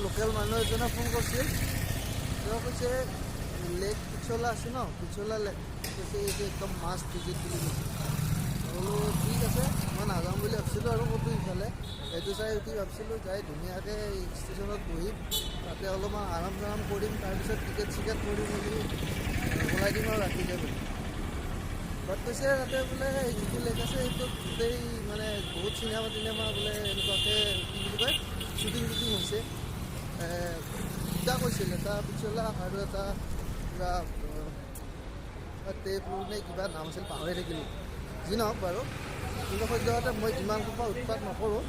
Local মানুহ এজনে phone কৰিছিল। তেওঁ কৈছে লেক পিছলা আছে ন, পিছলা লেক কৈছে এইটো একদম মাষ্ট ভিজিট বুলি কৈছে। বোলো ঠিক আছে, মই নাযাওঁ বুলি ভাবিছিলোঁ আৰু ক'তো ইফালে এইটো চাই উঠি ভাবিছিলোঁ যাই ধুনীয়াকৈ ষ্টেচনত বহিম, তাতে অলপমান আৰাম চাৰাম কৰিম, তাৰপিছত টিকেট চিকেট কৰি মেলি ওলাই দিম আৰু ৰাতিকে বুলি। বাট কৈছে তাতে বোলে যিটো লেক আছে সেইটোত গোটেই মানে বহুত চিনেমা বোলে এনেকুৱাকৈ কি বুলি কয় শ্বুটিং হৈছে। দুটা কৈছিল, এটা পিছলা আৰু এটা কিবা টেপু নে কিবা নাম আছিল পাহৰি থাকিলোঁ। যি নহওক বাৰু, কিন্তু সদ্যহতে মই যিমান সোপা উৎপাত নকৰোঁ,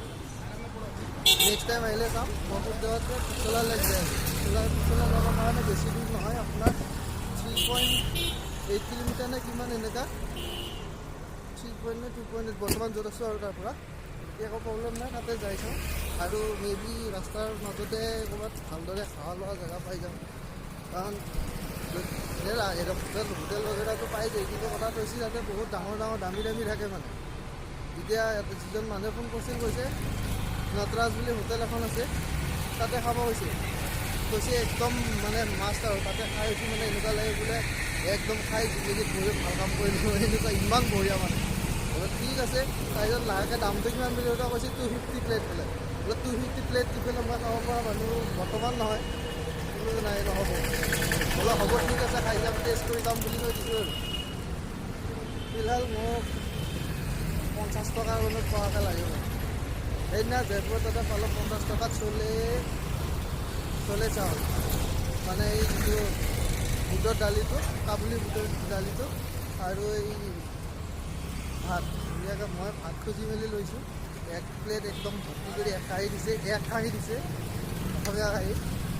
নেক্সট টাইম আহিলে চাম। মই সদ্যহতে পিছলা লেক যাই আছোঁ। পিছলা লেকৰ কাৰণে বেছি দূৰ নহয়, আপোনাৰ 3.8 কিলোমিটাৰ নে কিমান এনেকুৱা, 3 নে 2.8 বৰ্তমান য'ত আছোঁ আৰু তাৰ পৰা একো প্ৰব্লেম নাই, তাতে যাই চাওঁ। আৰু মেবি ৰাস্তাৰ মাজতে ক'ৰবাত ভালদৰে খোৱা লোৱা জেগা পাই যাম, কাৰণ হোটেল বগেৰাটো পাই যায়, কিন্তু কথাটো হৈছে তাতে বহুত ডাঙৰ দামী থাকে মানে। এতিয়া যিজন মানুহে ফোন কৰিছিল কৈছে নটৰাজ বুলি হোটেল এখন আছে, তাতে খাব কৈছে একদম মানে মাষ্ট আৰু তাতে খাই উঠি মানে এনেকুৱা লাগে বোলে একদম খাই জিন্দগীত বহুত ভাল কাম কৰিলোঁ, এনেকুৱা ইমান বঢ়িয়া মানে। ঠিক আছে, তাৰপিছত লাহেকৈ দামটো কিমান বুলি কৈছে 250 প্লেট বোলে। 250 প্লেট দি পেলাই মই খাব পৰা মানুহ বৰ্তমান নহয়, কিন্তু নাই নহ'ব। বোলে হ'ব ঠিক আছে, খাই যাম, টেষ্ট কৰি যাম বুলি কৈ দিছোঁ আৰু। ফিলহাল মোক 50 টকাৰ মানত খোৱাকৈ লাগিব। সেইদিনা জয়পুৰত তাতে পালোঁ 50 টকাত চলে চাউল, মানে এই যিটো বুটৰ দালিটো, কাবুলি বুটৰ দালিটো আৰু এই ভাত। ধুনীয়াকৈ মই ভাত খুজি মেলি লৈছোঁ। এক প্লেট একদম ভৰ্তি কৰি এক কাঁহী দিছে, অসমীয়া কাঁহী।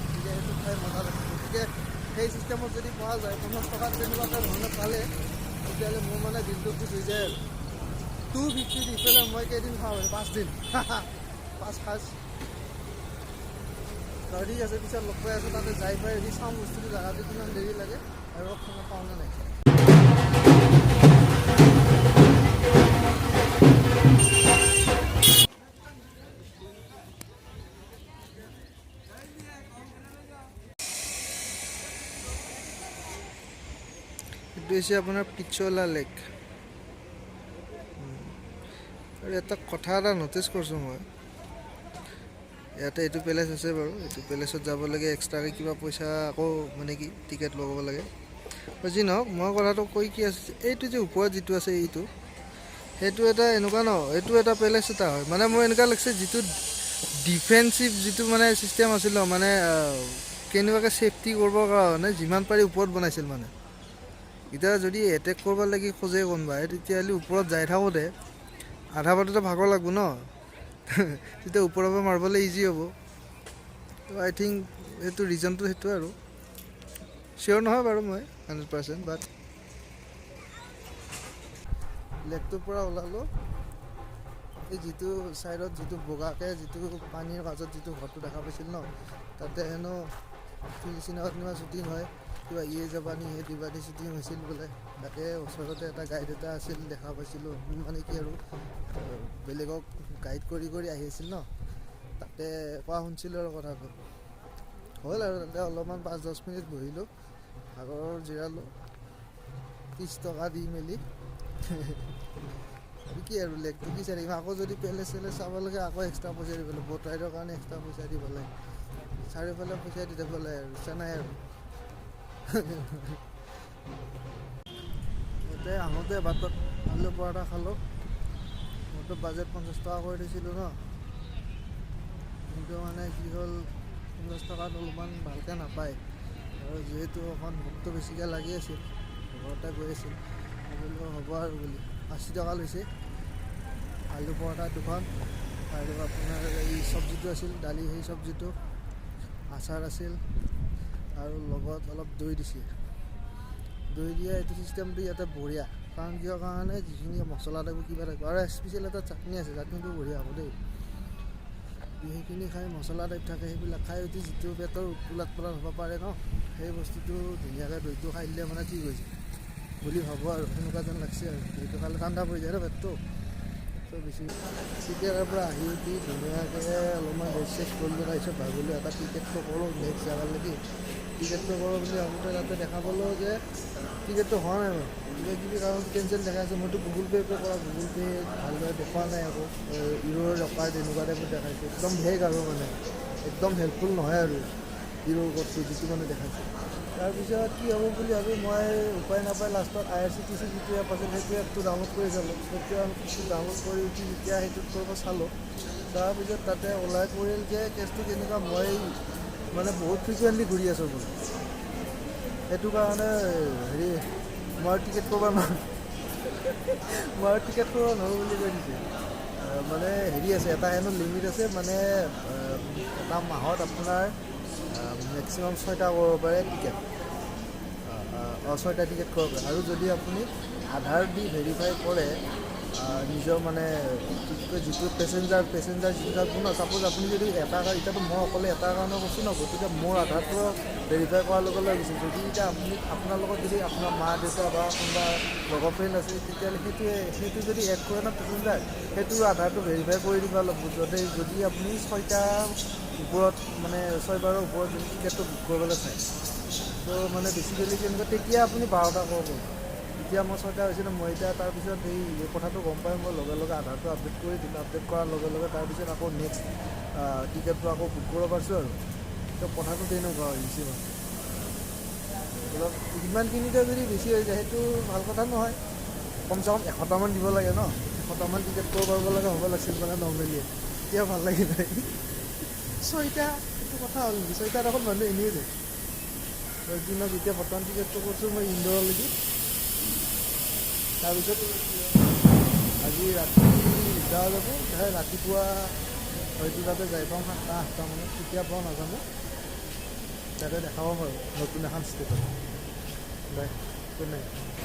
গতিকে সেইটো খাই মজা লাগিছে। গতিকে সেই চিষ্টেমত যদি পোৱা যায় 50 টকাত তেনেকুৱাকৈ ধৰণে পালে, তেতিয়াহ'লে মোৰ মানে দিনটো খুচ হৈ যায় আৰু। 250 দি পেলাই মই কেইদিন খাওঁ আৰু 5 দিন 5 সাঁজ। ঠিক আছে, পিছত লগ পাই আছোঁ, তাতে যাই পাই যদি চাওঁ বস্তুটো জেগাটো কিমান দেৰি লাগে আৰু খানা পাওঁ নে নাই। এইটো হৈছে আপোনাৰ পিছলা লেক। আৰু এটা কথা এটা ন'টিছ কৰিছোঁ মই, ইয়াতে এইটো পেলেচ আছে বাৰু, এইটো পেলেচত যাব লাগে এক্সট্ৰাকৈ কিবা পইচা আকৌ মানে কি টিকেট লগাব লাগে। যি নহওক, মই কথাটো কৈ কি আছে, এইটো যে ওপৰত যিটো আছে সেইটো এটা এনেকুৱা ন, এইটো এটা পেলেচ এটা হয় মানে। মোৰ এনেকুৱা লাগিছে যিটো ডিফেন্সিভ যিটো মানে ছিষ্টেম আছিল ন, মানে কেনেকুৱাকৈ ছেফটি কৰিবৰ কাৰণে যিমান পাৰি ওপৰত বনাইছিল মানে। এতিয়া যদি এটেক কৰিব লাগি খোজে কোনোবাই, তেতিয়াহ'লে ওপৰত যাই থাকোঁতে আধা বাটতে ভাগৰ লাগব ন, তেতিয়া ওপৰৰ পৰা মাৰিবলৈ ইজি হ'ব। তো আই থিংক সেইটো ৰিজনটো সেইটো আৰু। চিয়'ৰ নহয় বাৰু মই 100%, বাট লেকটোৰ পৰা ওলালোঁ। এই যিটো ছাইডত যিটো বগাকৈ যিটো পানীৰ মাজত যিটো ঘৰটো দেখা পাইছিল ন, তাতে হেনো চিনেমা শ্বুটিং হয়, কিবা ইয়ে জাবানি হে দিৱানী শ্বুটিং হৈছিল বোলে। তাকে ওচৰতে এটা গাইড এটা আছিল, দেখা পাইছিলোঁ। মানে কি আৰু বেলেগক গাইড কৰি আহি আছিল ন, তাতে কোৱা শুনিছিলোঁ আৰু কথাটো। হ'ল আৰু তাতে অলপমান 5-10 মিনিট বহিলোঁ, ভাগৰ জিৰালোঁ 30 টকা দি মেলি। কি আৰু লেকটো কি চাই থাকিম, আকৌ যদি পেলেচ চাব লাগে আকৌ এক্সট্ৰা পইচা দিব লাগে, ব'ট ৰাইডৰ কাৰণে এক্সট্ৰা পইচা দিব লাগে, চাৰিওফালে পইচা দি থাকিব লাগে আৰু ইচ্ছা নাই আৰু। ইয়াতে আহোঁতে বাটত আলু পৰঠা খালোঁ। মইতো বাজেট 50 টকা কৰি দিছিলোঁ ন, কিন্তু মানে কি হ'ল 50 টকাত অলপমান ভালকৈ নাপায়, আৰু যিহেতু অকণ ভোকটো বেছিকৈ লাগি আছিল, ঘৰতে গৈ আছিল, ভাবিলোঁ হ'ব আৰু বুলি 80 টকা লৈছে। আলু পৰঠা 2খন আৰু আপোনাৰ এই চব্জিটো আছিল দালি, সেই চব্জিটো, আচাৰ আছিল আৰু লগত অলপ দৈ দিছে। দৈ দিয়া এইটো চিষ্টেমটো ইয়াতে বঢ়িয়া, কাৰণ কিহৰ কাৰণে যিখিনি মছলা টাইপৰ কিবা টাইপৰ, আৰু স্পেচিয়েল এটা চাটনি আছে, চাটনিটো বঢ়িয়া হ'ব দেই। সেইখিনি খাই মছলা টাইপ থাকে, সেইবিলাক খাই উঠি যিটো পেটৰ উতলাত হ'ব পাৰে ন, সেই বস্তুটো ধুনীয়াকৈ দৈটো খাই দিলে মানে ঠিক হৈছে বুলি ভাবোঁ আৰু, সেনেকুৱা যেন লাগিছে আৰু। দৈটো খালে ঠাণ্ডা পৰি যায় ন পেটটো, বেছি চিটিয়াৰৰ পৰা আহি উঠি ধুনীয়াকৈ অলপমান ৰেষ্ট চেষ্ট কৰিলোঁ, তাৰপিছত ভাবিলোঁ এটা টিকেটটো কৰোঁ নেক্সট জেগালৈকে। টিকেটটো কৰোঁ বুলি ভাবোঁতে তাতে দেখা পালোঁ যে টিকেটটো হোৱা নাই মোৰ, কিবা কিবি কাৰণ কেঞ্চেল দেখাইছে। মইতো গুগল পে' কৰা, গুগল পে' ভালদৰে দেখুওৱা নাই, আকৌ ইউৰোৰ ৰকাৰ তেনেকুৱা টাইপত দেখাইছে, একদম ভেগ আৰু মানে একদম হেল্পফুল নহয় আৰু ইউৰোৰ ক'ডটো যিটো মানে দেখাইছে। তাৰপিছত কি হ'ব বুলি ভাবি মই উপায় নাপায় লাষ্টত IRCTC যিটো এপ আছিল সেইটো এপটো ডাউনলোড কৰি চালোঁ। সেইটো এপটো ডাউনলোড কৰি উঠি যেতিয়া সেইটোত কৰিব চালোঁ, তাৰপিছত তাতে ওলাই পৰিল যে কেছটো কেনেকুৱা, মই মানে বহুত ফ্ৰিকুৱেণ্টলি ঘূৰি আছোঁ বোলে, সেইটো কাৰণে হেৰি মই টিকেট কৰিব নোৱাৰোঁ বুলি কৈ দিছে। মানে হেৰি আছে, এটা হেনো লিমিট আছে, মানে এটা মাহত আপোনাৰ মেক্সিমাম 6টা কৰিব পাৰে টিকেট, 6টা টিকেট কৰিব পাৰে। আৰু যদি আপুনি আধাৰ দি ভেৰিফাই কৰে নিজৰ মানে যিটো পেচেঞ্জাৰ যিটো থাকব ন, ছাপ'জ আপুনি যদি এটা এতিয়াতো মই অকলে এটা কাৰণে কৈছোঁ ন, গতিকে মোৰ আধাৰটো ভেৰিফাই কৰাৰ লগে লগে গৈছে। যদি এতিয়া আপুনি আপোনাৰ লগত যদি আপোনাৰ মা দেউতা বা কোনোবা লগৰ ফ্ৰেণ্ড আছে, তেতিয়াহ'লে সেইটো যদি এড কৰে ন পেচেঞ্জাৰ, সেইটো আধাৰটো ভেৰিফাই কৰি দিব লাগিব। যদি আপুনি 6টা ওপৰত মানে 6 বাৰৰ ওপৰত যদি টিকেটটো বুক কৰিবলৈ চায়, ত' মানে বেছিকেলি কেনেকুৱা তেতিয়া আপুনি 12টা কৰিব। এতিয়া মই 6টা হৈছিলোঁ, মই এতিয়া তাৰপিছত এই কথাটো গম পাই মই লগে লগে আধাৰটো আপডেট কৰি দিলোঁ। আপডেট কৰাৰ লগে লগে তাৰপিছত আকৌ নেক্সট টিকেটটো আকৌ বুক কৰিব পাৰিছোঁ আৰু। ত' কথাটো তেনেকুৱা হৈ গৈছে মানে অলপ সিমানখিনিতে যদি বেছি হৈ যায় সেইটো ভাল কথা নহয়। কমচে কম 100টামান দিব লাগে ন, 100টামান টিকেট কৰিব পাৰিব লাগে হ'ব লাগিছিল মানে নৰ্মেলি, তেতিয়া ভাল লাগিল হয়। 6টা সেইটো কথা হ'ল নেকি, 6টাত এখন মানুহ এনেই যায়। দিনত এতিয়া বৰ্তমান টিকেটটো কৰিছোঁ মই ইন্দোৰলৈকে, তাৰপিছত আজি ৰাতি যোৱা যাব, ৰাতিপুৱা হয়তো তাতে যাই পাওঁ 7টা 8টা মানত, কেতিয়া পাওঁ নাজানো, তাতে দেখাব পাৰোঁ নতুন এখন ষ্টেটত। বাই, গুড নাইট।